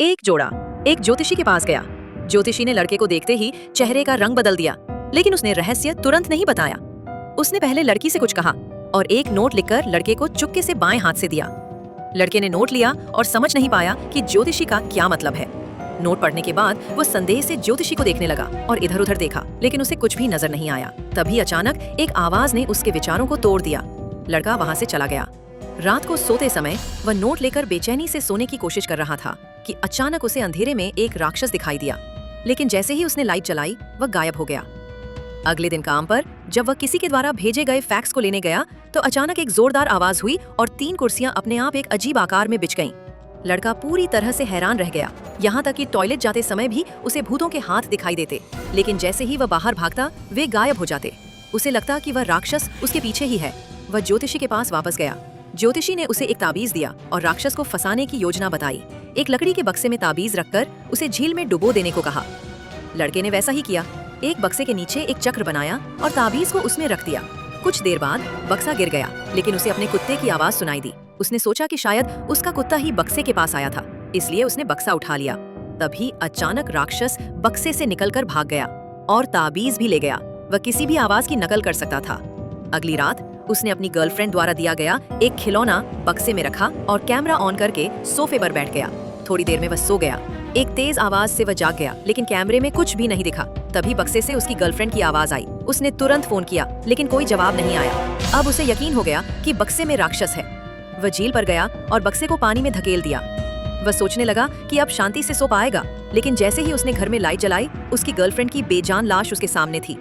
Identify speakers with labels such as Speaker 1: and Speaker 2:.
Speaker 1: एक जोड़ा एक ज्योतिषी के पास गया। ज्योतिषी ने लड़के को देखते ही चेहरे का रंग बदल दिया, लेकिन उसने रहस्य तुरंत नहीं बताया। उसने पहले लड़की से कुछ कहा और एक नोट लिखकर लड़के को चुपके से बाएं हाथ से दिया। लड़के ने नोट लिया और समझ नहीं पाया कि ज्योतिषी का क्या मतलब है। नोट पढ़ने के बाद वो संदेह से ज्योतिषी को देखने लगा और इधर उधर देखा, लेकिन उसे कुछ भी नजर नहीं आया। तभी अचानक एक आवाज ने उसके विचारों को तोड़ दिया। लड़का वहां से चला गया। रात को सोते समय वह नोट लेकर बेचैनी से सोने की कोशिश कर रहा था कि अचानक उसे अंधेरे में एक राक्षस दिखाई दिया, लेकिन जैसे ही उसने लाइट जलाई वह गायब हो गया। अगले दिन काम पर जब वह किसी के द्वारा भेजे गए फैक्स को लेने गया तो अचानक एक जोरदार आवाज हुई और 3 कुर्सियां अपने आप एक अजीब आकार में बिछ गईं। लड़का पूरी तरह से हैरान रह गया, यहाँ तक कि टॉयलेट जाते समय भी उसे भूतों के हाथ दिखाई देते, लेकिन जैसे ही वह बाहर भागता वे गायब हो जाते। उसे लगता कि वह राक्षस उसके पीछे ही है। वह ज्योतिषी के पास वापस गया। ज्योतिषी ने उसे एक ताबीज दिया और राक्षस को फंसाने की योजना बताई। एक लकड़ी के बक्से में ताबीज रखकर उसे झील में डुबो देने को कहा। लड़के ने वैसा ही किया। एक बक्से के नीचे एक चक्र बनाया और ताबीज को उसमें रख दिया। कुछ देर बाद बक्सा गिर गया, लेकिन उसे अपने कुत्ते की आवाज सुनाई दी। उसने सोचा कि शायद उसका कुत्ता ही बक्से के पास आया था, इसलिए उसने बक्सा उठा लिया। तभी अचानक राक्षस बक्से से निकलकर भाग गया और ताबीज भी ले गया। वह किसी भी आवाज की नकल कर सकता था। अगली रात उसने अपनी गर्लफ्रेंड द्वारा दिया गया एक खिलौना बक्से में रखा और कैमरा ऑन करके सोफे पर बैठ गया। थोड़ी देर में वह सो गया। एक तेज आवाज से वह जाग गया, लेकिन कैमरे में कुछ भी नहीं दिखा। तभी बक्से से उसकी गर्लफ्रेंड की आवाज आई। उसने तुरंत फोन किया, लेकिन कोई जवाब नहीं आया। अब उसे यकीन हो गया कि बक्से में राक्षस है। वह झील पर गया और बक्से को पानी में धकेल दिया। वह सोचने लगा कि अब शांति से सो पाएगा, लेकिन जैसे ही उसने घर में लाइट जलाई उसकी गर्लफ्रेंड की बेजान लाश उसके सामने थी।